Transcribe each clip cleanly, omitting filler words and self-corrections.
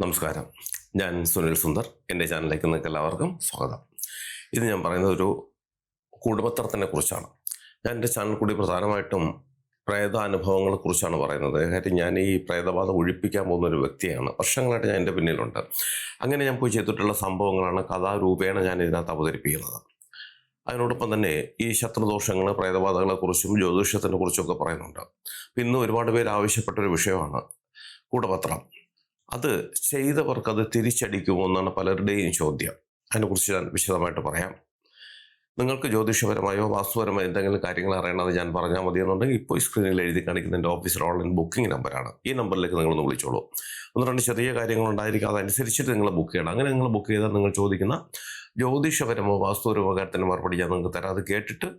നമസ്കാരം. ഞാൻ സുനിൽ സുന്ദർ. എൻ്റെ ചാനലിലേക്ക് നിങ്ങൾക്ക് എല്ലാവർക്കും സ്വാഗതം. ഇത് ഞാൻ പറയുന്നത് ഒരു കുടുംബത്രത്തിനെ കുറിച്ചാണ്. ഞാൻ എൻ്റെ ചാനൽ കൂടി പ്രധാനമായിട്ടും പ്രേതാനുഭവങ്ങളെ കുറിച്ചാണ് പറയുന്നത്. കാര്യം ഞാൻ ഈ പ്രേതബാധ ഒഴിപ്പിക്കാൻ പോകുന്ന ഒരു വ്യക്തിയാണ്. വർഷങ്ങളായിട്ട് ഞാൻ എൻ്റെ പിന്നിലുണ്ട്. അങ്ങനെ ഞാൻ പോയി ചെയ്തിട്ടുള്ള സംഭവങ്ങളാണ് കഥാരൂപേണ ഞാൻ ഇതിനകത്ത് അവതരിപ്പിക്കുന്നത്. അതിനോടൊപ്പം തന്നെ ഈ ശത്രുദോഷങ്ങൾ, പ്രേതബാധകളെക്കുറിച്ചും ജ്യോതിഷത്തിനെ കുറിച്ചൊക്കെ പറയുന്നുണ്ട്. ഇന്ന് ഒരുപാട് പേര് ആവശ്യപ്പെട്ടൊരു വിഷയമാണ് കൂടപത്രം. അത് ചെയ്തവർക്ക് അത് തിരിച്ചടിക്കുമോ എന്നാണ് പലരുടെയും ചോദ്യം. അതിനെക്കുറിച്ച് ഞാൻ വിശദമായിട്ട് പറയാം. നിങ്ങൾക്ക് ജ്യോതിഷപരമായോ വാസ്തുപരമായോ എന്തെങ്കിലും കാര്യങ്ങൾ അറിയണമെന്ന് ഞാൻ പറഞ്ഞാൽ മതിയെന്നുണ്ടെങ്കിൽ ഇപ്പോൾ ഈ സ്ക്രീനിൽ എഴുതി കാണിക്കുന്ന എൻ്റെ ഓഫീസിൽ ഓൺലൈൻ ബുക്കിംഗ് നമ്പറാണ്. ഈ നമ്പറിലേക്ക് നിങ്ങളൊന്ന് വിളിച്ചോളൂ. ഒന്ന് രണ്ട് ചെറിയ കാര്യങ്ങളുണ്ടായിരിക്കും, അതനുസരിച്ചിട്ട് നിങ്ങൾ ബുക്ക് ചെയ്യണം. അങ്ങനെ നിങ്ങൾ ബുക്ക് ചെയ്താൽ നിങ്ങൾ ചോദിക്കുന്ന ജ്യോതിഷപരമോ വാസ്തുപരമോ കാര്യത്തിന് മറുപടി ഞാൻ നിങ്ങൾക്ക് തരാം. അത് കേട്ടിട്ട്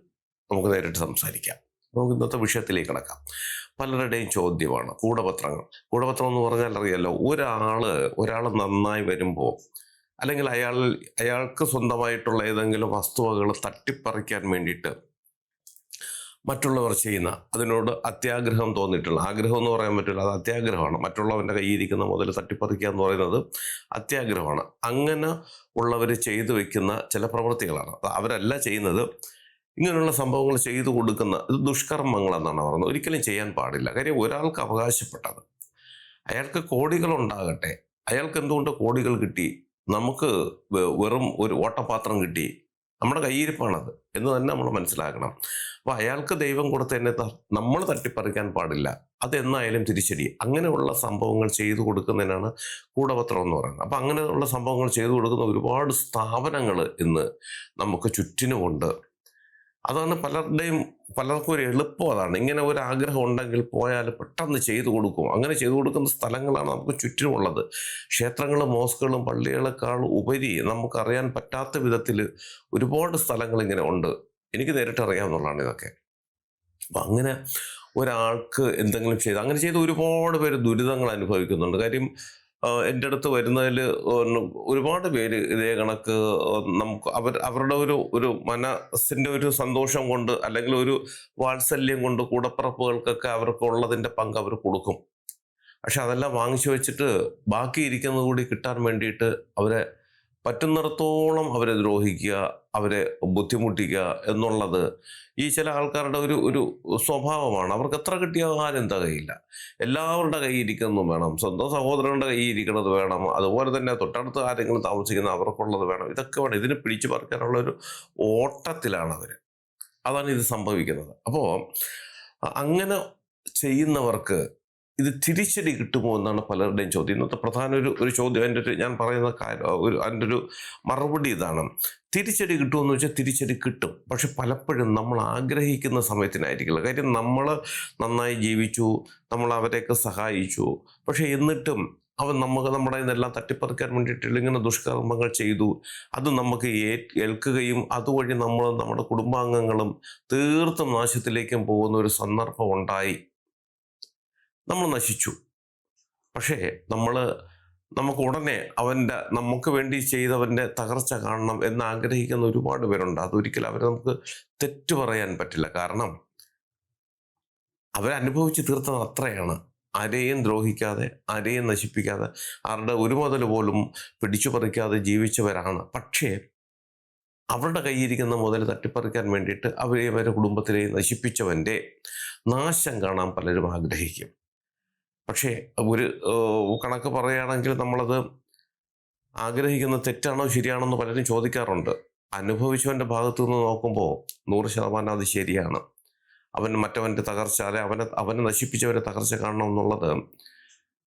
നമുക്ക് നേരിട്ട് സംസാരിക്കാം. നമുക്ക് ഇന്നത്തെ വിഷയത്തിലേക്ക് കിടക്കാം. പലരുടെയും ചോദ്യമാണ് കൂടപത്രങ്ങൾ. കൂടപത്രം എന്ന് പറഞ്ഞാൽ അറിയാലോ, ഒരാൾ നന്നായി വരുമ്പോൾ അല്ലെങ്കിൽ അയാൾക്ക് സ്വന്തമായിട്ടുള്ള ഏതെങ്കിലും വസ്തുവകൾ തട്ടിപ്പറിക്കാൻ വേണ്ടിയിട്ട് മറ്റുള്ളവർ ചെയ്യുന്ന, അതിനോട് അത്യാഗ്രഹം തോന്നിയിട്ടുള്ള, ആഗ്രഹം എന്ന് പറയാൻ പറ്റില്ല, അത് അത്യാഗ്രഹമാണ്. മറ്റുള്ളവൻ്റെ കയ്യിരിക്കുന്ന മുതൽ തട്ടിപ്പറിക്കുക എന്ന് പറയുന്നത് അത്യാഗ്രഹമാണ്. അങ്ങനെ ഉള്ളവർ ചെയ്തു വെക്കുന്ന ചില പ്രവൃത്തികളാണ്. അവരല്ല ചെയ്യുന്നത്, ഇങ്ങനെയുള്ള സംഭവങ്ങൾ ചെയ്തു കൊടുക്കുന്ന ഇത് ദുഷ്കർമ്മങ്ങളെന്നാണ് പറയുന്നത്. ഒരിക്കലും ചെയ്യാൻ പാടില്ല. കാര്യം ഒരാൾക്ക് അവകാശപ്പെട്ടത്, അയാൾക്ക് കോടികളുണ്ടാകട്ടെ, അയാൾക്ക് എന്തുകൊണ്ട് കോടികൾ കിട്ടി, നമുക്ക് വെറും ഒരു ഓട്ടപാത്രം കിട്ടി, നമ്മുടെ കയ്യിരിപ്പാണത് എന്ന് തന്നെ നമ്മൾ മനസ്സിലാക്കണം. അപ്പോൾ അയാൾക്ക് ദൈവം കൊടുത്തതിനെ നമ്മൾ തട്ടിപ്പറിക്കാൻ പാടില്ല. അതെന്നായാലും തിരിച്ചടി. അങ്ങനെയുള്ള സംഭവങ്ങൾ ചെയ്തു കൊടുക്കുന്നതിനാണ് കൂടപത്രം എന്ന് പറയുന്നത്. അപ്പം അങ്ങനെയുള്ള സംഭവങ്ങൾ ചെയ്തു കൊടുക്കുന്ന ഒരുപാട് സ്ഥാപനങ്ങൾ ഇന്ന് നമുക്ക് ചുറ്റിനുമുണ്ട്. അതാണ് പലർക്കും ഒരു എളുപ്പം. അതാണ്, ഇങ്ങനെ ഒരു ആഗ്രഹം ഉണ്ടെങ്കിൽ പോയാൽ പെട്ടെന്ന് ചെയ്തു കൊടുക്കും. അങ്ങനെ ചെയ്തു കൊടുക്കുന്ന സ്ഥലങ്ങളാണ് നമുക്ക് ചുറ്റുമുള്ളത്. ക്ഷേത്രങ്ങളും മോസ്കുകളും പള്ളികളെക്കാൾ ഉപരി നമുക്കറിയാൻ പറ്റാത്ത വിധത്തിൽ ഒരുപാട് സ്ഥലങ്ങൾ ഇങ്ങനെ ഉണ്ട്. എനിക്ക് നേരിട്ട് അറിയാവുന്നതാണ് ഇതൊക്കെ. അപ്പം അങ്ങനെ ഒരാൾക്ക് എന്തെങ്കിലും ചെയ്ത്, അങ്ങനെ ചെയ്ത് ഒരുപാട് പേര് ദുരിതങ്ങൾ അനുഭവിക്കുന്നുണ്ട്. കാര്യം എൻ്റെ അടുത്ത് വരുന്നതിൽ ഒരുപാട് പേര് ഇതേ കണക്ക് നമുക്ക് അവരുടെ ഒരു മനസ്സിൻ്റെ ഒരു സന്തോഷം കൊണ്ട് അല്ലെങ്കിൽ ഒരു വാത്സല്യം കൊണ്ട് കൂടപ്പിറപ്പുകൾക്കൊക്കെ അവർക്ക് ഉള്ളതിൻ്റെ പങ്ക് അവർ കൊടുക്കും. പക്ഷെ അതെല്ലാം വാങ്ങിച്ചു വെച്ചിട്ട് ബാക്കി ഇരിക്കുന്നത് കൂടി കിട്ടാൻ വേണ്ടിയിട്ട് അവരെ പറ്റുന്നിടത്തോളം അവരെ ദ്രോഹിക്കുക, അവരെ ബുദ്ധിമുട്ടിക്കുക എന്നുള്ളത് ഈ ചില ആൾക്കാരുടെ ഒരു സ്വഭാവമാണ്. അവർക്ക് എത്ര കിട്ടിയാലും തികയില്ല. എല്ലാവരുടെ കയ്യിൽ ഇരിക്കുന്നതും വേണം, സ്വന്തം സഹോദരങ്ങളുടെ കയ്യിൽ ഇരിക്കുന്നത് വേണം, അതുപോലെ തന്നെ തൊട്ടടുത്ത് ആരെങ്കിലും താമസിക്കുന്ന അവർക്കുള്ളത് വേണം. ഇതൊക്കെ വേണം. ഇതിനെ പിടിച്ചു പറിക്കാനുള്ള ഒരു ഓട്ടത്തിലാണ് അവർ. അതാണ് ഇത് സംഭവിക്കുന്നത്. അപ്പോൾ അങ്ങനെ ചെയ്യുന്നവർക്ക് ഇത് തിരിച്ചടി കിട്ടുമോ എന്നാണ് പലരുടെയും ചോദ്യം. ഇന്നത്തെ പ്രധാന ഒരു ചോദ്യം, ഞാൻ പറയുന്ന അതിൻ്റെ ഒരു മറുപടി ഇതാണ്. തിരിച്ചടി കിട്ടുമെന്ന് വെച്ചാൽ തിരിച്ചടി കിട്ടും. പക്ഷെ പലപ്പോഴും നമ്മൾ ആഗ്രഹിക്കുന്ന സമയത്തിനായിരിക്കില്ല. കാര്യം നമ്മൾ നന്നായി ജീവിച്ചു, നമ്മൾ അവരെയൊക്കെ സഹായിച്ചു. പക്ഷെ എന്നിട്ടും നമുക്ക് നമ്മുടെ ഇതെല്ലാം തട്ടിപ്പറിക്കാൻ വേണ്ടിയിട്ടുള്ള ഇങ്ങനെ ദുഷ്കർമ്മങ്ങൾ ചെയ്തു. അത് നമുക്ക് ഏൽക്കുകയും അതുവഴി നമ്മുടെ കുടുംബാംഗങ്ങളും തീർത്തും നാശത്തിലേക്കും പോകുന്ന ഒരു സന്ദർഭം ഉണ്ടായി. നമ്മൾ നശിച്ചു. പക്ഷേ നമുക്ക് ഉടനെ നമുക്ക് വേണ്ടി ചെയ്തവൻ്റെ തകർച്ച കാണണം എന്ന് ആഗ്രഹിക്കുന്ന ഒരുപാട് പേരുണ്ട്. അതൊരിക്കലും അവരെ നമുക്ക് തെറ്റു പറയാൻ പറ്റില്ല. കാരണം അവരനുഭവിച്ച് തീർത്തത് അത്രയാണ്. ആരെയും ദ്രോഹിക്കാതെ, ആരെയും നശിപ്പിക്കാതെ, ആരുടെ ഒരു മുതൽ പോലും പിടിച്ചു പറിക്കാതെ ജീവിച്ചവരാണ്. പക്ഷേ അവരുടെ കയ്യിരിക്കുന്ന മുതൽ തട്ടിപ്പറിക്കാൻ വേണ്ടിയിട്ട് അവരുടെ കുടുംബത്തിലെയും നശിപ്പിച്ചവൻ്റെ നാശം കാണാൻ പലരും ആഗ്രഹിക്കും. പക്ഷേ ഒരു കണക്ക് പറയുകയാണെങ്കിൽ നമ്മളത് ആഗ്രഹിക്കുന്നത് തെറ്റാണോ ശരിയാണോ എന്ന് പലരും ചോദിക്കാറുണ്ട്. അനുഭവിച്ചവൻ്റെ ഭാഗത്തു നിന്ന് നോക്കുമ്പോൾ 100% അത് ശരിയാണ്. മറ്റവൻ്റെ തകർച്ച, അല്ലെ അവനെ നശിപ്പിച്ചവരെ തകർച്ച കാണണം എന്നുള്ളത്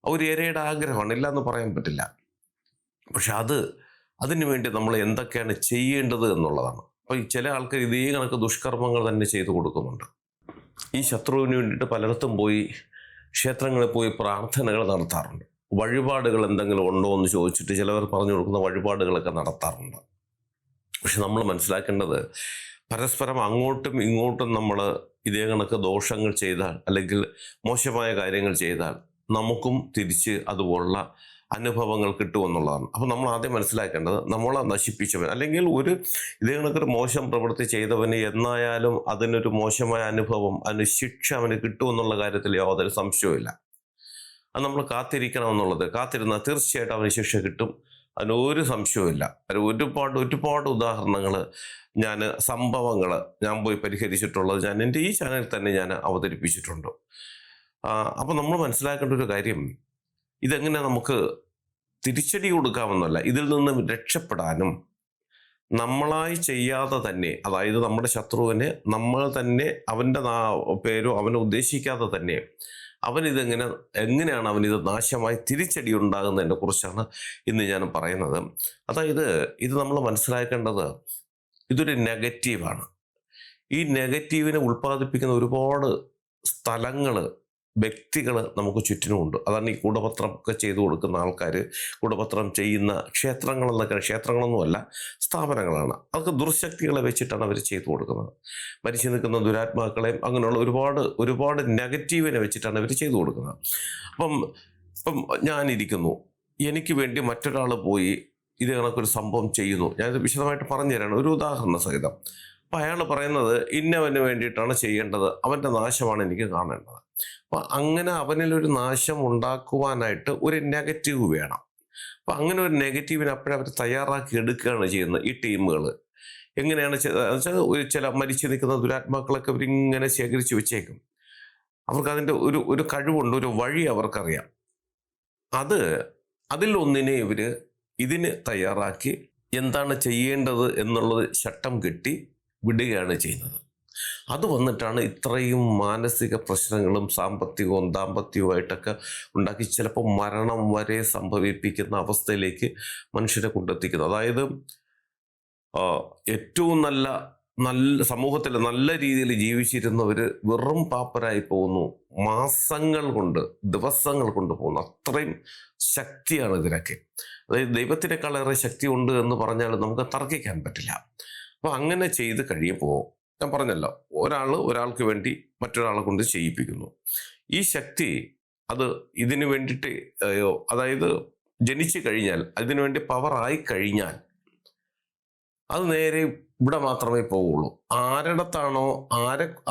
ഒരു ഇരയുടെ ആഗ്രഹമാണ്, ഇല്ല എന്ന് പറയാൻ പറ്റില്ല. പക്ഷെ അതിനു വേണ്ടി നമ്മൾ എന്തൊക്കെയാണ് ചെയ്യേണ്ടത് എന്നുള്ളതാണ്. അപ്പോൾ ഈ ചില ആൾക്കാർ ഇതേ കണക്ക് ദുഷ്കർമ്മങ്ങൾ തന്നെ ചെയ്തു കൊടുക്കുന്നുണ്ട്. ഈ ശത്രുവിന് വേണ്ടിയിട്ട് പലയിടത്തും പോയി ക്ഷേത്രങ്ങളിൽ പോയി പ്രാർത്ഥനകൾ നടത്താറുണ്ട്. വഴിപാടുകൾ എന്തെങ്കിലും ഉണ്ടോ എന്ന് ചോദിച്ചിട്ട് ചിലവർ പറഞ്ഞു കൊടുക്കുന്ന വഴിപാടുകളൊക്കെ നടത്താറുണ്ട്. പക്ഷെ നമ്മൾ മനസ്സിലാക്കേണ്ടത്, പരസ്പരം അങ്ങോട്ടും ഇങ്ങോട്ടും നമ്മൾ ഇതേ കണക്ക് ദോഷങ്ങൾ ചെയ്താൽ അല്ലെങ്കിൽ മോശമായ കാര്യങ്ങൾ ചെയ്താൽ നമുക്കും തിരിച്ച് അതുപോലുള്ള അനുഭവങ്ങൾ കിട്ടുമെന്നുള്ളതാണ്. അപ്പോൾ നമ്മൾ ആദ്യം മനസ്സിലാക്കേണ്ടത്, നമ്മളെ നശിപ്പിച്ചവൻ അല്ലെങ്കിൽ ഇതേ കണക്കൊരു മോശം പ്രവൃത്തി ചെയ്തവന് എന്നായാലും അതിനൊരു മോശമായ അനുഭവം, അതിന് ശിക്ഷ അവന് കിട്ടുമെന്നുള്ള കാര്യത്തിൽ യാതൊരു സംശയവുമില്ല. അത് നമ്മൾ കാത്തിരിക്കണം എന്നുള്ളത്. കാത്തിരുന്നാൽ തീർച്ചയായിട്ടും അവന് ശിക്ഷ കിട്ടും. അതിനൊരു സംശയവുമില്ല. അത് ഒരുപാട് ഒരുപാട് ഉദാഹരണങ്ങൾ, സംഭവങ്ങൾ ഞാൻ പോയി പരിഹരിച്ചിട്ടുള്ളത് ഞാൻ എൻ്റെ ഈ ചാനലിൽ തന്നെ ഞാൻ അവതരിപ്പിച്ചിട്ടുണ്ട്. അപ്പം നമ്മൾ മനസ്സിലാക്കേണ്ട ഒരു കാര്യം, ഇതെങ്ങനെ നമുക്ക് തിരിച്ചടി കൊടുക്കാമെന്നല്ല, ഇതിൽ നിന്ന് രക്ഷപ്പെടാനും നമ്മളായി ചെയ്യാതെ തന്നെ, അതായത് നമ്മുടെ ശത്രുവിനെ നമ്മൾ തന്നെ അവൻ്റെ പേരോ അവനെ ഉദ്ദേശിക്കാതെ തന്നെ എങ്ങനെയാണ് അവനിത് നാശമായി തിരിച്ചടി ഉണ്ടാകുന്നതിനെ കുറിച്ചാണ് ഇന്ന് ഞാൻ പറയുന്നത്. അതായത് ഇത് നമ്മൾ മനസ്സിലാക്കേണ്ടത്, ഇതൊരു നെഗറ്റീവാണ്. ഈ നെഗറ്റീവിനെ ഉൽപ്പാദിപ്പിക്കുന്ന ഒരുപാട് സ്ഥലങ്ങൾ, വ്യക്തികൾ നമുക്ക് ചുറ്റിനുമുണ്ട്. അതാണ് ഈ കൂടപത്രം ഒക്കെ ചെയ്തു കൊടുക്കുന്ന ആൾക്കാർ, കൂടപത്രം ചെയ്യുന്ന ക്ഷേത്രങ്ങളൊന്നുമല്ല, സ്ഥാപനങ്ങളാണ്. അതൊക്കെ ദുർശക്തികളെ വെച്ചിട്ടാണ് അവർ ചെയ്തു കൊടുക്കുന്നത്. മരിച്ചു നിൽക്കുന്ന ദുരാത്മാക്കളെയും അങ്ങനെയുള്ള ഒരുപാട് നെഗറ്റീവിനെ വെച്ചിട്ടാണ് അവർ ചെയ്തു കൊടുക്കുന്നത്. ഇപ്പം ഞാനിരിക്കുന്നു, എനിക്ക് വേണ്ടി മറ്റൊരാൾ പോയി ഇത് കണക്കൊരു സംഭവം ചെയ്യുന്നു. ഞാനിത് വിശദമായിട്ട് പറഞ്ഞു തരാണ് ഒരു ഉദാഹരണ സഹിതം. അപ്പം അയാൾ പറയുന്നത് ഇന്നവന് വേണ്ടിയിട്ടാണ് ചെയ്യേണ്ടത്, അവൻ്റെ നാശമാണ് എനിക്ക് കാണേണ്ടത്. അപ്പം അങ്ങനെ അവനിലൊരു നാശം ഉണ്ടാക്കുവാനായിട്ട് ഒരു നെഗറ്റീവ് വേണം. അപ്പം അങ്ങനെ ഒരു നെഗറ്റീവിനെ അപ്പോഴവർ തയ്യാറാക്കി എടുക്കുകയാണ് ചെയ്യുന്നത് ഈ ടീമുകൾ. എങ്ങനെയാണ് വെച്ചാൽ ചില മരിച്ചു നിൽക്കുന്ന ദുരാത്മാക്കളൊക്കെ അവരിങ്ങനെ ശേഖരിച്ച് വെച്ചേക്കും. അവർക്ക് അതിൻ്റെ ഒരു കഴിവുണ്ട്, ഒരു വഴി അവർക്കറിയാം. അതിലൊന്നിനെ ഇവർ ഇതിന് തയ്യാറാക്കി എന്താണ് ചെയ്യേണ്ടത് എന്നുള്ളത് ചട്ടം കെട്ടി വിടുകയാണ് ചെയ്യുന്നത്. അത് വന്നിട്ടാണ് ഇത്രയും മാനസിക പ്രശ്നങ്ങളും സാമ്പത്തികവും ദാമ്പത്യവുമായിട്ടൊക്കെ ഉണ്ടാക്കി ചിലപ്പോൾ മരണം വരെ സംഭവിപ്പിക്കുന്ന അവസ്ഥയിലേക്ക് മനുഷ്യരെ കൊണ്ടെത്തിക്കുന്നത്. അതായത് ഏറ്റവും നല്ല സമൂഹത്തിൽ നല്ല രീതിയിൽ ജീവിച്ചിരുന്നവർ വെറും പാപ്പരായി പോകുന്നു. മാസങ്ങൾ കൊണ്ട്, ദിവസങ്ങൾ കൊണ്ട് പോകുന്നു. അത്രയും ശക്തിയാണ് ഇതിനൊക്കെ. അതായത് ദൈവത്തിനേക്കാളേറെ ശക്തി ഉണ്ട് എന്ന് പറഞ്ഞാൽ നമുക്ക് തർക്കിക്കാൻ പറ്റില്ല. അപ്പോൾ അങ്ങനെ ചെയ്ത് കഴിയുമ്പോൾ ഞാൻ പറഞ്ഞല്ലോ, ഒരാൾക്ക് വേണ്ടി മറ്റൊരാളെ കൊണ്ട് ചെയ്യിപ്പിക്കുന്നു. ഈ ശക്തി അത് ഇതിനു വേണ്ടിയിട്ട്, അതായത് ജനിച്ചു കഴിഞ്ഞാൽ, അതിനു വേണ്ടി പവറായി കഴിഞ്ഞാൽ അത് നേരെ ഇവിടെ മാത്രമേ പോവുള്ളൂ.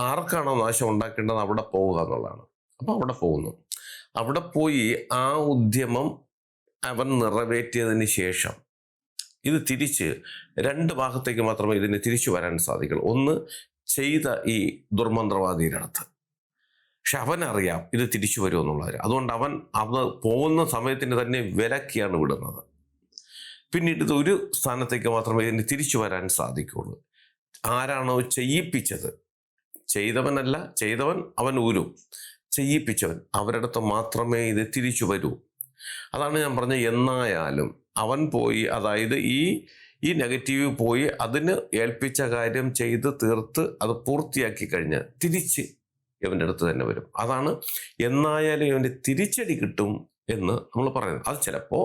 ആർക്കാണോ നാശം ഉണ്ടാക്കേണ്ടത് അവിടെ പോവുക എന്നുള്ളതാണ്. അപ്പോൾ അവിടെ പോകുന്നു. അവിടെ പോയി ആ ഉദ്യമം അവൻ നിറവേറ്റിയതിന് ശേഷം ഇത് തിരിച്ച് രണ്ട് ഭാഗത്തേക്ക് മാത്രമേ ഇതിന് തിരിച്ചു വരാൻ സാധിക്കുള്ളൂ. ഒന്ന്, ചെയ്ത ഈ ദുർമന്ത്രവാദിയുടെ അടുത്ത്. പക്ഷെ അവനറിയാം ഇത് തിരിച്ചു വരുമെന്നുള്ളത്. അതുകൊണ്ട് അവൻ പോകുന്ന സമയത്തിന് തന്നെ വിലക്കിയാണ് വിടുന്നത്. പിന്നീട് ഇത് ഒരു സ്ഥാനത്തേക്ക് മാത്രമേ ഇതിന് തിരിച്ചു വരാൻ സാധിക്കുള്ളൂ. ആരാണോ ചെയ്യിപ്പിച്ചത്, ചെയ്തവൻ അവൻ ഊരും, ചെയ്യിപ്പിച്ചവൻ അവരടുത്ത് മാത്രമേ ഇത് തിരിച്ചു വരൂ. അതാണ് ഞാൻ പറഞ്ഞത്. എന്നായാലും അവൻ പോയി, അതായത് ഈ നെഗറ്റീവ് പോയി അതിന് ഏൽപ്പിച്ച കാര്യം ചെയ്ത് തീർത്ത് അത് പൂർത്തിയാക്കി കഴിഞ്ഞ് തിരിച്ച് ഇവൻ്റെ അടുത്ത് തന്നെ വരും. അതാണ് എന്നായാലും ഇവൻ്റെ തിരിച്ചടി കിട്ടും എന്ന് നമ്മൾ പറയുന്നത്. അത് ചിലപ്പോൾ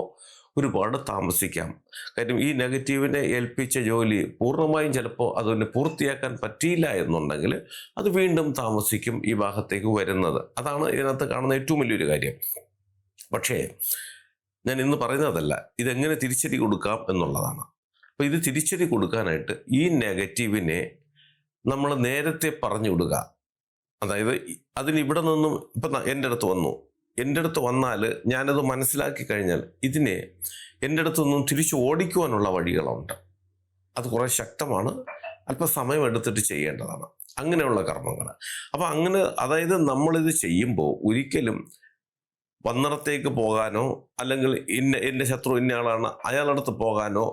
ഒരുപാട് താമസിക്കാം. കാര്യം ഈ നെഗറ്റീവിനെ ഏൽപ്പിച്ച ജോലി പൂർണ്ണമായും ചിലപ്പോൾ അതിന് പൂർത്തിയാക്കാൻ പറ്റിയില്ല എന്നുണ്ടെങ്കിൽ അത് വീണ്ടും താമസിക്കും ഈ ഭാഗത്തേക്ക് വരുന്നത്. അതാണ് ഇതിനകത്ത് കാണുന്ന ഏറ്റവും വലിയൊരു കാര്യം. പക്ഷേ ഞാൻ ഇന്ന് പറയുന്നതല്ല, ഇതെങ്ങനെ തിരിച്ചടി കൊടുക്കാം എന്നുള്ളതാണ്. അപ്പോൾ ഇത് തിരിച്ചടി കൊടുക്കാനായിട്ട് ഈ നെഗറ്റീവിനെ നമ്മൾ നേരത്തെ പറഞ്ഞു വിടുക. അതായത് അതിനിവിടെ നിന്നും ഇപ്പം എൻ്റെ അടുത്ത് വന്നാൽ ഞാനത് മനസ്സിലാക്കി കഴിഞ്ഞാൽ ഇതിനെ എൻ്റെ അടുത്ത് നിന്നും തിരിച്ചു ഓടിക്കുവാനുള്ള വഴികളുണ്ട്. അത് കുറേ ശക്തമാണ്, അല്പം സമയമെടുത്തിട്ട് ചെയ്യേണ്ടതാണ് അങ്ങനെയുള്ള കർമ്മങ്ങൾ. അപ്പം അങ്ങനെ, അതായത് നമ്മളിത് ചെയ്യുമ്പോൾ ഒരിക്കലും വന്നിടത്തേക്ക് പോകാനോ അല്ലെങ്കിൽ എൻ്റെ ശത്രു ഇന്നയാളാണ് അയാളടുത്ത് പോകാനോ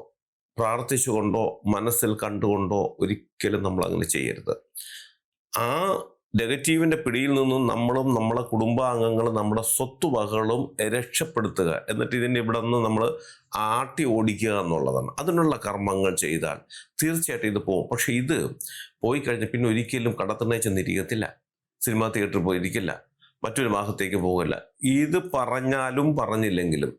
പ്രാർത്ഥിച്ചുകൊണ്ടോ മനസ്സിൽ കണ്ടുകൊണ്ടോ ഒരിക്കലും നമ്മൾ അങ്ങനെ ചെയ്യരുത്. ആ നെഗറ്റീവിൻ്റെ പിടിയിൽ നിന്നും നമ്മളും നമ്മളെ കുടുംബാംഗങ്ങളും നമ്മുടെ സ്വത്തുവകകളും രക്ഷപ്പെടുത്തുക, എന്നിട്ട് ഇതിൻ്റെ ഇവിടെ നിന്ന് നമ്മൾ ആട്ടി ഓടിക്കുക എന്നുള്ളതാണ്. അതിനുള്ള കർമ്മങ്ങൾ ചെയ്താൽ തീർച്ചയായിട്ടും ഇത് പോകും. പക്ഷെ ഇത് പോയി കഴിഞ്ഞാൽ പിന്നെ ഒരിക്കലും കടത്തിണ്ണ ചെന്നിരിക്കത്തില്ല, സിനിമാ തിയേറ്ററിൽ പോയിരിക്കില്ല, മറ്റൊരു ഭാഗത്തേക്ക് പോകില്ല. ഇത് പറഞ്ഞാലും പറഞ്ഞില്ലെങ്കിലും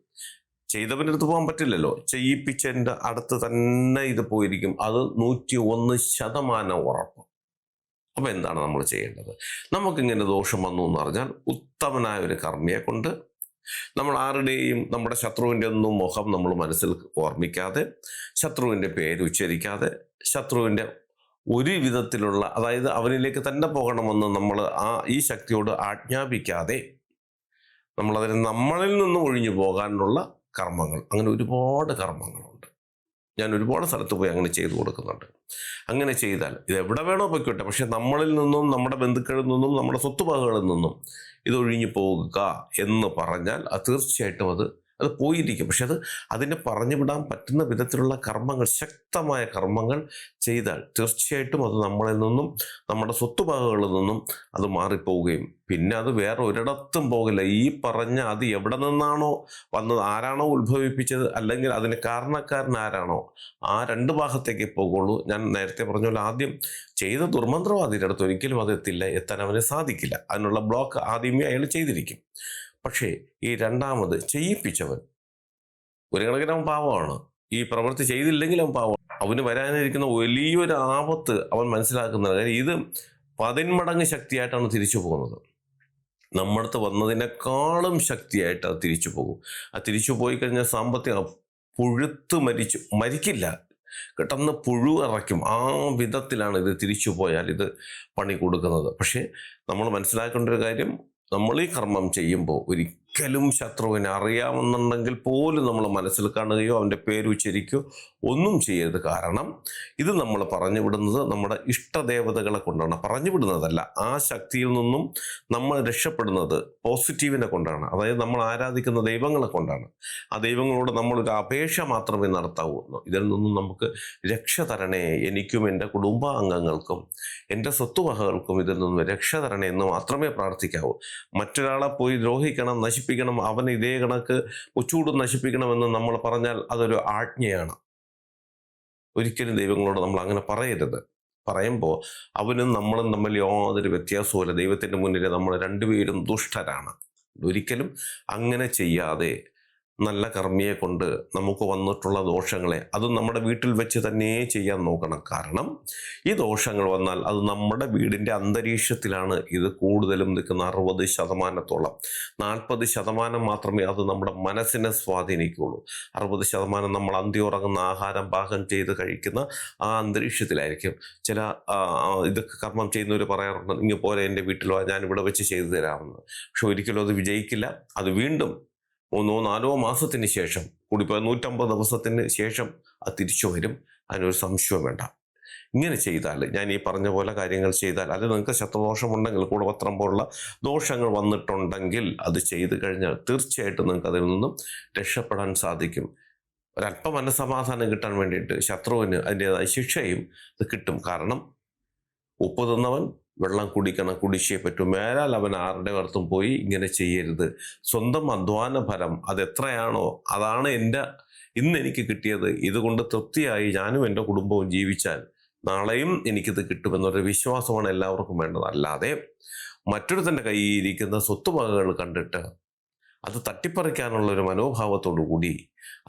ചെയ്തവൻ്റെ അടുത്ത് പോകാൻ പറ്റില്ലല്ലോ, ചെയ്യിപ്പിച്ചതിൻ്റെ അടുത്ത് തന്നെ ഇത് പോയിരിക്കും. അത് 101% ഉറപ്പ്. അപ്പം എന്താണ് നമ്മൾ ചെയ്യേണ്ടത്? നമുക്കിങ്ങനെ ദോഷം വന്നു എന്ന് പറഞ്ഞാൽ ഉത്തമനായ ഒരു കർമ്മിയെ കൊണ്ട് നമ്മൾ ആരുടെയും നമ്മുടെ ശത്രുവിൻ്റെ ഒന്നും മുഖം നമ്മൾ മനസ്സിൽ ഓർമ്മിക്കാതെ, ശത്രുവിൻ്റെ പേര് ഉച്ചരിക്കാതെ, ശത്രുവിൻ്റെ ഒരു വിധത്തിലുള്ള, അതായത് അവനിലേക്ക് തന്നെ പോകണമെന്ന് നമ്മൾ ഈ ശക്തിയോട് ആജ്ഞാപിക്കാതെ നമ്മളതിന് നമ്മളിൽ നിന്ന് ഒഴിഞ്ഞു പോകാനുള്ള കർമ്മങ്ങൾ, അങ്ങനെ ഒരുപാട് കർമ്മങ്ങളുണ്ട്. ഞാൻ ഒരുപാട് സ്ഥലത്ത് പോയി അങ്ങനെ ചെയ്തു കൊടുക്കുന്നുണ്ട്. അങ്ങനെ ചെയ്താൽ ഇത് എവിടെ വേണോ പൊയ്ക്കോട്ടെ, പക്ഷെ നമ്മളിൽ നിന്നും നമ്മുടെ ബന്ധുക്കളിൽ നിന്നും നമ്മുടെ സ്വത്തുവകകളിൽ നിന്നും ഇതൊഴിഞ്ഞു പോകുക എന്ന് പറഞ്ഞാൽ അത് തീർച്ചയായിട്ടും അത് പോയിരിക്കും. പക്ഷെ അതിനെ പറഞ്ഞു വിടാൻ പറ്റുന്ന വിധത്തിലുള്ള കർമ്മങ്ങൾ, ശക്തമായ കർമ്മങ്ങൾ ചെയ്താൽ തീർച്ചയായിട്ടും അത് നമ്മളിൽ നിന്നും നമ്മുടെ സ്വത്തുവകകളിൽ നിന്നും അത് മാറിപ്പോവുകയും പിന്നെ അത് വേറെ ഒരിടത്തും പോകില്ല. ഈ പറഞ്ഞ അത് എവിടെ നിന്നാണോ വന്നത്, ആരാണോ ഉത്ഭവിപ്പിച്ചത്, അല്ലെങ്കിൽ അതിന് കാരണക്കാരൻ ആരാണോ, ആ രണ്ട് ഭാഗത്തേക്ക് പോകുള്ളൂ. ഞാൻ നേരത്തെ പറഞ്ഞ പോലെ ആദ്യം ചെയ്ത ദുർമന്ത്രവാദിയുടെ അടുത്ത് ഒരിക്കലും അത് എത്താൻ അവന് സാധിക്കില്ല. അതിനുള്ള ബ്ലോക്ക് ആദ്യമേ അയാൾ ചെയ്തിരിക്കും. പക്ഷേ ഈ രണ്ടാമത് ചെയ്യിപ്പിച്ചവൻ ഒരു കണക്കിന് അവൻ പാവമാണ്. ഈ പ്രവൃത്തി ചെയ്തില്ലെങ്കിൽ അവൻ പാവമാണ്. അവന് വരാനിരിക്കുന്ന വലിയൊരു ആപത്ത് അവൻ മനസ്സിലാക്കുന്നത്. കാര്യം ഇത് 10 മടങ്ങ് ശക്തിയായിട്ടാണ് തിരിച്ചു പോകുന്നത്. നമ്മടുത്ത് വന്നതിനേക്കാളും ശക്തിയായിട്ട് അത് തിരിച്ചു പോകും. അത് തിരിച്ചു പോയി കഴിഞ്ഞാൽ സാമ്പത്തികം പുഴുത്ത് മരിക്കില്ല, കിട്ടുന്ന പുഴു ഇറക്കും. ആ വിധത്തിലാണ് ഇത് തിരിച്ചു പോയാൽ ഇത് പണി കൊടുക്കുന്നത്. പക്ഷേ നമ്മൾ മനസ്സിലാക്കേണ്ട ഒരു കാര്യം, നമ്മൾ ഈ കർമ്മം ചെയ്യുമ്പോൾ ഒരിക്കലും ശത്രുവിനെ അറിയാമെന്നുണ്ടെങ്കിൽ പോലും നമ്മൾ മനസ്സിൽ കാണുകയോ അവൻ്റെ പേര് ഉച്ചരിക്കുകയോ ഒന്നും ചെയ്യരുത്. കാരണം ഇത് നമ്മൾ പറഞ്ഞു വിടുന്നത് നമ്മുടെ ഇഷ്ടദേവതകളെ കൊണ്ടാണ്. പറഞ്ഞു വിടുന്നതല്ല, ആ ശക്തിയിൽ നിന്നും നമ്മൾ രക്ഷപ്പെടുന്നത് പോസിറ്റീവിനെ കൊണ്ടാണ്. അതായത് നമ്മൾ ആരാധിക്കുന്ന ദൈവങ്ങളെ കൊണ്ടാണ്. ആ ദൈവങ്ങളോട് നമ്മളൊരു അപേക്ഷ മാത്രമേ നടത്താവൂ. ഇതിൽ നിന്നും നമുക്ക് രക്ഷ തരണേ, എനിക്കും എൻ്റെ കുടുംബാംഗങ്ങൾക്കും എൻ്റെ സ്വത്തുവകകൾക്കും ഇതിൽ നിന്നും രക്ഷ തരണേ എന്ന് മാത്രമേ പ്രാർത്ഥിക്കാവൂ. മറ്റൊരാളെ പോയി ദ്രോഹിക്കണം, നശിപ്പിക്കണം, അവൻ ഇതേ കണക്ക് ഉച്ചൂടും നശിപ്പിക്കണമെന്ന് നമ്മൾ പറഞ്ഞാൽ അതൊരു ആജ്ഞയാണ്. ഒരിക്കലും ദൈവങ്ങളോട് നമ്മൾ അങ്ങനെ പറയരുത്. പറയുമ്പോൾ അവനും നമ്മളും തമ്മിൽ യാതൊരു വ്യത്യാസവുമില്ല. ദൈവത്തിൻ്റെ മുന്നിൽ നമ്മൾ രണ്ടുപേരും ദുഷ്ടരാണ്. ഒരിക്കലും അങ്ങനെ ചെയ്യാതെ നല്ല കർമ്മിയെ കൊണ്ട് നമുക്ക് വന്നിട്ടുള്ള ദോഷങ്ങളെ അതും നമ്മുടെ വീട്ടിൽ വെച്ച് തന്നെ ചെയ്യാൻ നോക്കണം. കാരണം ഈ ദോഷങ്ങൾ വന്നാൽ അത് നമ്മുടെ വീടിൻ്റെ അന്തരീക്ഷത്തിലാണ് ഇത് കൂടുതലും നിൽക്കുന്ന. 60%, 40% മാത്രമേ അത് നമ്മുടെ മനസ്സിനെ സ്വാധീനിക്കുകയുള്ളൂ. 60% നമ്മൾ അന്തി ഉറങ്ങുന്ന ആഹാരം പാകം ചെയ്ത് കഴിക്കുന്ന ആ അന്തരീക്ഷത്തിലായിരിക്കും. ചില ഇതൊക്കെ കർമ്മം ചെയ്യുന്നവർ പറയാറുണ്ട്, ഇങ്ങനെ പോലെ എൻ്റെ വീട്ടിലോ ഞാനിവിടെ വെച്ച് ചെയ്തു തരാമെന്ന്. പക്ഷെ ഒരിക്കലും അത് വിജയിക്കില്ല. അത് വീണ്ടും 3-4 മാസത്തിന് ശേഷം, കൂടിപ്പോയ 150 ദിവസത്തിന് ശേഷം അത് തിരിച്ചു വരും. അതിനൊരു സംശയം വേണ്ട. ഇങ്ങനെ ചെയ്താൽ, ഞാൻ ഈ പറഞ്ഞ പോലെ കാര്യങ്ങൾ ചെയ്താൽ, അത് നിങ്ങൾക്ക് ശത്രുദോഷമുണ്ടെങ്കിൽ, കൂടപത്രം പോലുള്ള ദോഷങ്ങൾ വന്നിട്ടുണ്ടെങ്കിൽ അത് ചെയ്തു കഴിഞ്ഞാൽ തീർച്ചയായിട്ടും നിങ്ങൾക്ക് അതിൽ നിന്നും രക്ഷപ്പെടാൻ സാധിക്കും. ഒരല്പം മനസ്സമാധാനം കിട്ടാൻ വേണ്ടിയിട്ട് ശത്രുവിന് അതിൻ്റെതായ ശിക്ഷയും ഇത് കിട്ടും. കാരണം ഉപ്പ് തിന്നവൻ വെള്ളം കുടിച്ചേ പറ്റൂ. മേലാൽ അവൻ ആരുടെ അടുത്തും പോയി ഇങ്ങനെ ചെയ്യരുത്. സ്വന്തം അധ്വാന ഫലം അതെത്രയാണോ അതാണ് ഇന്ന് എനിക്ക് കിട്ടിയത്. ഇതുകൊണ്ട് തൃപ്തിയായി ഞാനും എൻ്റെ കുടുംബവും ജീവിച്ചാൽ നാളെയും എനിക്കിത് കിട്ടുമെന്നൊരു വിശ്വാസമാണ് എല്ലാവർക്കും വേണ്ടത്. അല്ലാതെ മറ്റൊരുത്തൻ്റെ കയ്യിൽ ഇരിക്കുന്ന സ്വത്തുവകകൾ കണ്ടിട്ട് അത് തട്ടിപ്പറിക്കാനുള്ള ഒരു മനോഭാവത്തോടു കൂടി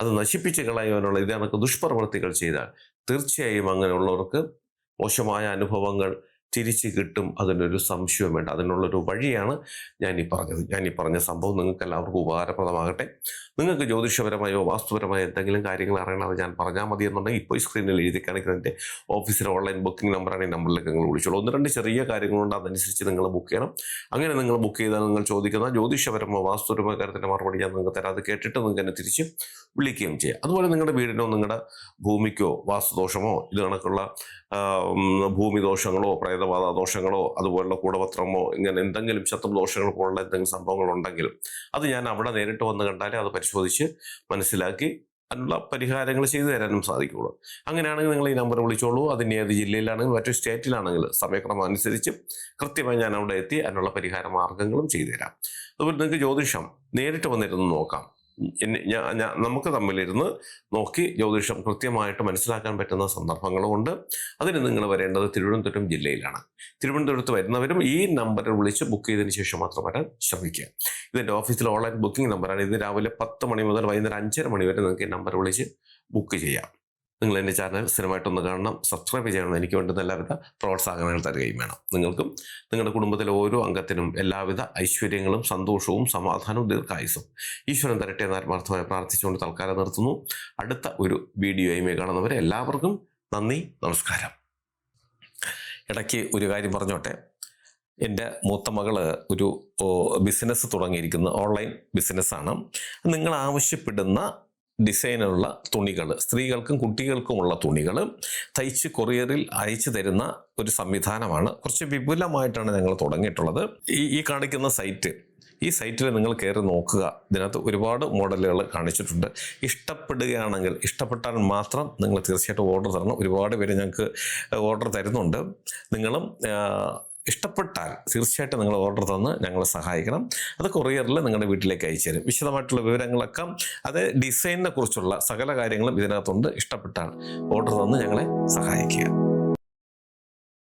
അത് നശിപ്പിച്ച് കളയാനുള്ള ഇതേക്ക് ദുഷ്പ്രവൃത്തികൾ ചെയ്താൽ തീർച്ചയായും അങ്ങനെയുള്ളവർക്ക് മോശമായ അനുഭവങ്ങൾ തിരിച്ച് കിട്ടും. അതിനൊരു സംശയം വേണ്ട. അതിനുള്ളൊരു വഴിയാണ് ഞാൻ ഈ പറഞ്ഞ സംഭവം നിങ്ങൾക്ക് എല്ലാവർക്കും ഉപകാരപ്രദമാകട്ടെ. നിങ്ങൾക്ക് ജ്യോതിഷപരമായോ വാസ്തുപരമായോ എന്തെങ്കിലും കാര്യങ്ങൾ അറിയണമെന്ന് ഞാൻ പറഞ്ഞാൽ മതി എന്നുണ്ടെങ്കിൽ ഇപ്പോൾ ഈ സ്ക്രീനിൽ എഴുതി കാണിക്കുന്ന എൻ്റെ ഓഫീസിലെ ഓൺലൈൻ ബുക്കിംഗ് നമ്പറാണ്. ഈ നമ്പറിലേക്ക് നിങ്ങൾ വിളിച്ചോളൂ. 1-2 ചെറിയ കാര്യങ്ങളുണ്ട്, അതനുസരിച്ച് നിങ്ങൾ ബുക്ക് ചെയ്യണം. അങ്ങനെ നിങ്ങൾ ബുക്ക് ചെയ്താൽ നിങ്ങൾ ചോദിക്കുന്ന ജ്യോതിഷപരമോ വാസ്തുപരമോ കാര്യത്തിൻ്റെ മറുപടി ഞാൻ നിങ്ങൾക്ക് തരാം. അത് കേട്ടിട്ട് നിങ്ങൾക്ക് എന്നെ തിരിച്ച് വിളിക്കുകയും ചെയ്യാം. അതുപോലെ നിങ്ങളുടെ വീടിനോ നിങ്ങളുടെ ഭൂമിക്കോ വാസ്തുദോഷമോ ഇത് കണക്കുള്ള ഭൂമി ദോഷങ്ങളോ പ്രേതബാധ ദോഷങ്ങളോ അതുപോലുള്ള കൂടപത്രമോ ഇങ്ങനെ എന്തെങ്കിലും ശത്രുദോഷങ്ങൾ പോലുള്ള എന്തെങ്കിലും സംഭവങ്ങളുണ്ടെങ്കിലും അത് ഞാൻ അവിടെ നേരിട്ട് വന്ന് കണ്ടാലേ അത് പരിശോധിച്ച് മനസ്സിലാക്കി അതിനുള്ള പരിഹാരങ്ങൾ ചെയ്തു തരാനും സാധിക്കുള്ളൂ. അങ്ങനെയാണെങ്കിൽ നിങ്ങൾ ഈ നമ്പർ വിളിച്ചോളൂ. അതിന് ഏത് ജില്ലയിലാണെങ്കിൽ മറ്റു സ്റ്റേറ്റിലാണെങ്കിൽ സമയക്രമം അനുസരിച്ച് കൃത്യമായി ഞാൻ അവിടെ എത്തി അതിനുള്ള പരിഹാര മാർഗങ്ങളും ചെയ്തു തരാം. അതുപോലെ നിങ്ങൾക്ക് ജ്യോതിഷം നേരിട്ട് വന്നിരുന്ന് നോക്കാം. നമുക്ക് തമ്മിലിരുന്ന് നോക്കി ജ്യോതിഷം കൃത്യമായിട്ട് മനസ്സിലാക്കാൻ പറ്റുന്ന സന്ദർഭങ്ങളുമുണ്ട്. അതിന് നിങ്ങൾ വരേണ്ടത് തിരുവനന്തപുരം ജില്ലയിലാണ്. തിരുവനന്തപുരത്ത് വരുന്നവരും ഈ നമ്പറിൽ വിളിച്ച് ബുക്ക് ചെയ്തതിന് ശേഷം മാത്രം വരാൻ ശ്രമിക്കുക. ഇതെൻ്റെ ഓഫീസിലെ ഓൺലൈൻ ബുക്കിംഗ് നമ്പറാണ്. ഇത് രാവിലെ 10 മണി മുതൽ വൈകുന്നേരം 5:30 മണി വരെ നിങ്ങൾക്ക് ഈ നമ്പർ വിളിച്ച് ബുക്ക് ചെയ്യാം. നിങ്ങൾ എൻ്റെ ചാനൽ സ്ഥിരമായിട്ടൊന്ന് കാണണം, സബ്സ്ക്രൈബ് ചെയ്യണം. എനിക്ക് വേണ്ടുന്ന എല്ലാവിധ പ്രോത്സാഹനങ്ങൾ തരികയും വേണം. നിങ്ങൾക്കും നിങ്ങളുടെ കുടുംബത്തിലെ ഓരോ അംഗത്തിനും എല്ലാവിധ ഐശ്വര്യങ്ങളും സന്തോഷവും സമാധാനവും ദീർഘായുസ്സും ഈശ്വരൻ തരട്ടെ എന്ന് ആത്മാർത്ഥമായി പ്രാർത്ഥിച്ചുകൊണ്ട് തൽക്കാലം നിർത്തുന്നു. അടുത്ത ഒരു വീഡിയോയുമായി കാണുന്നവരെ എല്ലാവർക്കും നന്ദി, നമസ്കാരം. ഇടയ്ക്ക് ഒരു കാര്യം പറഞ്ഞോട്ടെ. എൻ്റെ മൂത്ത മകള് ഒരു ബിസിനസ് തുടങ്ങിയിരിക്കുന്ന ഓൺലൈൻ ബിസിനസ്സാണ്. നിങ്ങൾ ആവശ്യപ്പെടുന്ന ഡിസൈനുള്ള തുണികൾ, സ്ത്രീകൾക്കും കുട്ടികൾക്കുമുള്ള തുണികൾ തയ്ച്ച് കൊറിയറിൽ അയച്ചു തരുന്ന ഒരു സംവിധാനമാണ്. കുറച്ച് വിപുലമായിട്ടാണ് ഞങ്ങൾ തുടങ്ങിയിട്ടുള്ളത്. ഈ കാണിക്കുന്ന സൈറ്റ്, ഈ സൈറ്റിൽ നിങ്ങൾ കയറി നോക്കുക. ഇതിനകത്ത് ഒരുപാട് മോഡലുകൾ കാണിച്ചിട്ടുണ്ട്. ഇഷ്ടപ്പെട്ടാൽ മാത്രം നിങ്ങൾ തീർച്ചയായിട്ടും ഓർഡർ തരണം. ഒരുപാട് പേര് ഞങ്ങൾക്ക് ഓർഡർ തരുന്നുണ്ട്. നിങ്ങളും ഇഷ്ടപ്പെട്ടാൽ തീർച്ചയായിട്ടും നിങ്ങൾ ഓർഡർ തന്ന് ഞങ്ങളെ സഹായിക്കണം. അത് കൊറിയറിൽ നിങ്ങളുടെ വീട്ടിലേക്ക് അയച്ചു തരും. വിശദമായിട്ടുള്ള വിവരങ്ങളൊക്കെ, അത് ഡിസൈനിനെ കുറിച്ചുള്ള സകല കാര്യങ്ങളും ഇതിനകത്തുണ്ട്. ഇഷ്ടപ്പെട്ടാൽ ഓർഡർ തന്ന് ഞങ്ങളെ സഹായിക്കുക.